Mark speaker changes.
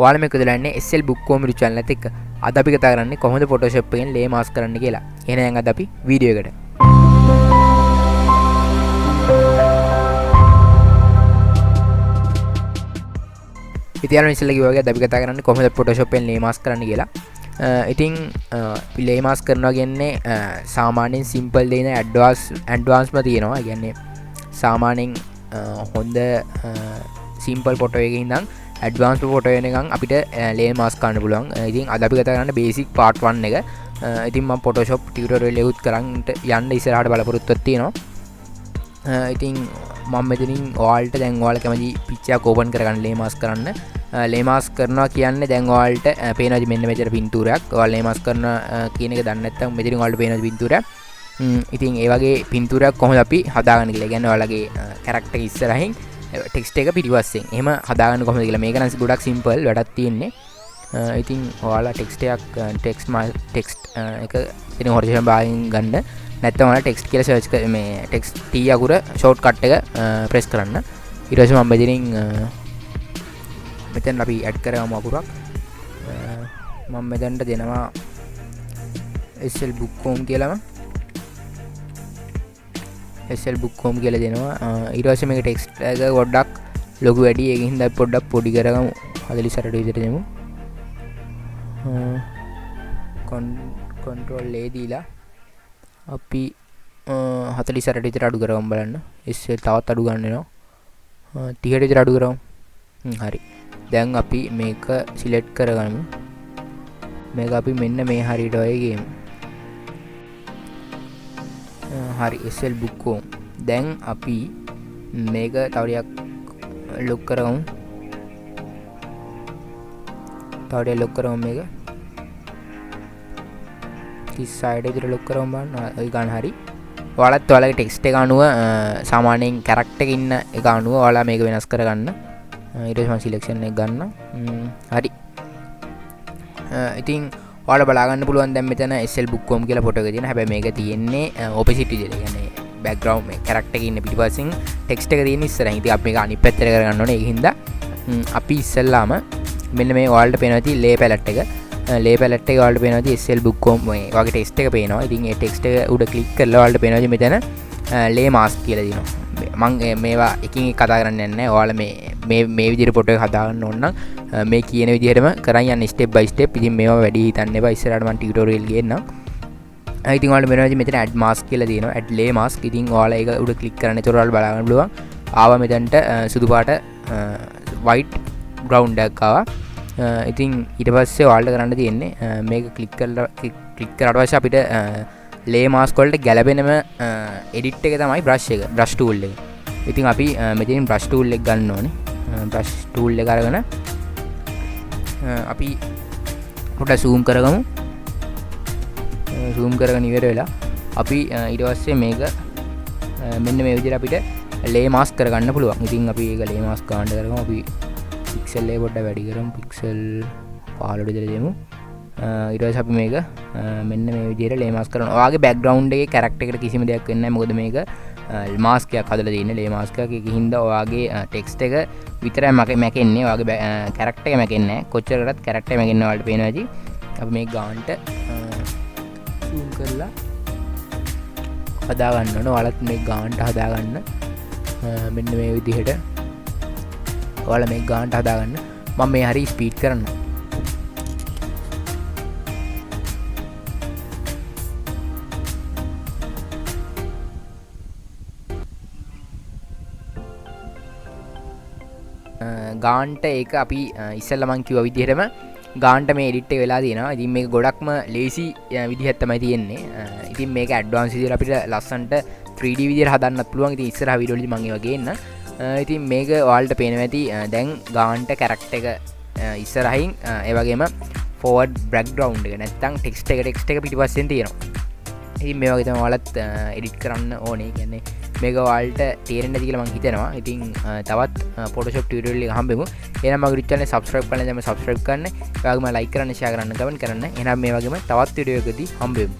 Speaker 1: ඔයාලා මේක දාන්නේ SL Bookcom YouTube channel එකත් එක්ක. අද අපි කතා කරන්නේ කොහොමද Photoshop එකෙන් ලේ මාස්ක් කරන්න කියලා. එහෙනම් අද අපි වීඩියෝ එකට. ඉතින් ඉස්සෙල්ලා කිව්වා වගේ අද අපි කතා කරන්නේ කොහොමද Photoshop එකෙන් ලේ මාස්ක් කරන්න කියලා. ඉතින් ලේ මාස්ක් කරනවා කියන්නේ සාමාන්‍යයෙන් simple දේ නේ advanced ම තියෙනවා. ඒ කියන්නේ සාමාන්‍යයෙන් හොඳ simple photo එකකින් ඉඳන් advanced photo එකකින් අපිට ලේ මාස්ක් කරන්න පුළුවන්. ඉතින් අද අපි කතා කරන්නේ basic part 1 එක. ඉතින් මම Photoshop tutorial එකකුත් කරන් යන්න ඉස්සරහට බලාපොරොත්තුවක් තියෙනවා. ඉතින් මම මෙතනින් ඔයාලට දැන් ඔයාලා කැමති picture එක open කරගන්න ලේ මාස්ක් කරන්න. ලේ මාස්ක් කරනවා කියන්නේ දැන් ඔයාලට පේනවා මෙන්න මෙතන පින්තූරයක්. ඔයාලා ලේ මාස්ක් කරන කියන එක දන්නේ නැත්නම් මෙතනින් ඔයාලට පේනවා පින්තූරයක්. ඉතින් ඒ වගේ පින්තූරයක් කොහොමද අපි හදාගන්නේ කියලා. කියන්නේ ඔයාලගේ character එක ඉස්සරහින් ටෙක්ස්ට් එක පිටිපස්සෙන් එහෙම හදාගන්න කොහොමද කියලා. මේක නම් ගොඩක් සිම්පල් වැඩක් තියෙන්නේ. ඉතින් ඔයාලා ටෙක්ස්ට් එක ඉතින් හොරිසොන්ටල් භාගයෙන් ගන්න. නැත්නම් ඔයාලා ටෙක්ස්ට් කියලා සර්ච් කර මේ ටෙක්ස්ට් T අකුර ෂෝට්කට් එක ප්‍රෙස් කරන්න. ඊට පස්සේ මම මෙතනින් මෙතන අපි ඇඩ් කරගමු අකුරක්. මම මෙතනට දෙනවා SL Bookcom කියලාම. SL Bookcom කියලා දෙනවා. ඊට පස්සේ මේක ටෙක්ස්ට් එක පොඩ්ඩක් ලොකු වැඩි. ඒකින් හින්දා පොඩ්ඩක් පොඩි කරගමු. 48ට විතර දෙමු. control A දීලා අපි 48ට විතර අඩු කරගමු බලන්න. SL තවත් අඩු ගන්න වෙනවා. 30ට විතර අඩු කරමු. හරි. දැන් අපි මේක සිලෙක්ට් කරගමු. මේක අපි මෙන්න මේ හරියට ඔය ගේමු. හරි SL Bookcom. දැන් අපි මේක තව ටිකක් ලොක් කරගමු. තව ටිකක් ලොක් කරමු මේක. 36ට විතර ලොක් කරමු බලන්න. ඔය ගන්න හරි. ඔයාලත් ඔයාලගේ ටෙක්ස්ට් එක අනුව සාමාන්‍යයෙන් කැරක්ටර් එක ඉන්න එක අනුව ඔයාලා මේක වෙනස් කරගන්න. ඊට පස්සේ මම සිලෙක්ෂන් එක ගන්නම්. හරි. ඉතින් ඔයාලා බලා ගන්න පුළුවන් දැන් මෙතන SL Bookcom කියලා ෆොටෝ එක තියෙන. හැබැයි මේක තියෙන්නේ opposite විදිහට. කියන්නේ background මේ character එකේ ඉන්න පිටිපස්සෙන් text එක තියෙන ඉස්සරහින්. ඉතින් අපි මේක අනිත් පැත්තට කරගන්න ඕනේ. ඒකින්ද අපි ඉස්සෙල්ලාම මෙන්න මේ ඔයාලට පේනවා ඇති lay palette එක. lay palette එක ඔයාලට පේනවා ඇති SL Bookcom මේ වගේ text එක පේනවා. ඉතින් ඒ text එක උඩ click කරලා ඔයාලට පේනවා ඇති මෙතන lay mask කියලා තියෙනවා. මම මේවා එකින් එක කතා කරන්නේ නැහැ. ඔයාලා මේ විදිහට ෆොටෝ එක හදාගන්න ඕන නම් මේ කියන විදිහටම කරන් යන්න step by step. ඉතින් මේවා වැඩි හිතන්න එපා. ඉස්සරහට මම ටියුටෝරියල් ගේන්නම්. ඉතින් ඔයාලා මෙතන මෙතන add mask කියලා තියෙනවා. add lay mask. ඉතින් ඔයාලා ඒක උඩ click කරන්න. ඒතකොට ඔයාලා බලා ගන්න පුළුවන්. ආවා මෙතනට සුදු පාට white ground එකක් ආවා. ඉතින් ඊට පස්සේ ඔයාලට කරන්න තියෙන්නේ මේක click කරාට පස්සේ අපිට lay mask වලට ගැලපෙනම edit එක තමයි brush tool එක. ඉතින් අපි මෙතනින් brush tool එක ගන්න ඕනේ. brush tool එක අරගෙන අපි පොඩ්ඩක් zoom කරගමු. zoom කරගෙන ඉවර වෙලා අපි ඊට පස්සේ මේක මෙන්න මේ විදිහට අපිට lay mask කරගන්න පුළුවන්. ඉතින් අපි ඒක lay mask ගන්න කරගමු. අපි pixel එක පොඩ්ඩක් වැඩි කරමු. pixel 15ට විතර දෙමු. ඊට පස්සේ අපි මේක මෙන්න මේ විදිහට lay mask කරනවා. ඔයාගේ background එකේ character එකට කිසිම දෙයක් වෙන්නේ නැහැ. මොකද මේක mask එකක් හදලා තියෙන්නේ lay mask එකක්. ඒකින් හින්දා ඔයාගේ text එක විතරයි මැකෙන්නේ. ඔයාගේ character එක මැකෙන්නේ නැහැ. කොච්චර කරත් character එක මැකෙන්න ඔයාලට පේනවා ඇති. අපි මේක ගන්නට zoom කරලා හදා ගන්න ඕන. ඔයාලත් මේක ගන්නට හදා ගන්න. මෙන්න මේ විදිහට ඔයාලා මේක ගන්නට හදා ගන්න. මම මේ හරිය ස්පීඩ් කරන්න. ගාන්ට ඒක අපි ඉස්සෙල්ලා මං කිව්වා විදිහටම ගාන්ට මේ එඩිට් එක වෙලා තියෙනවා. ඉතින් මේක ගොඩක්ම ලේසි විදිහක් තමයි තියෙන්නේ. ඉතින් මේක ඇඩ්වාන්ස් විදිහට අපිට ලස්සනට 3D විදිහට හදන්නත් පුළුවන්. ඉතින් ඉස්සරහ වීඩියෝ වලදී මම ඒවා ගේන්න. ඉතින් මේක ඔයාලට පේනවා ඇති දැන් ගාන්ට කැරක්ටර් එක ඉස්සරහින් ඒ වගේම forward background එක නැත්තම් text එක පිටිපස්සෙන් තියෙනවා. ඉතින් මේ වගේ තමයි ඔයාලත් edit කරන්න ඕනේ. කියන්නේ මේක ඔයාලට තේරෙන්නේ නැති කියලා මම හිතනවා. ඉතින් තවත් Photoshop tutorial එක හම්බෙමු. එහෙනම් මගේ channel එක subscribe කරන්න නැත්නම් subscribe කරන්න. ඒ වගේම like කරන්න, share කරන්න, comment කරන්න. එහෙනම් මේ වගේම තවත් වීඩියෝ එකකදී හම්බෙමු.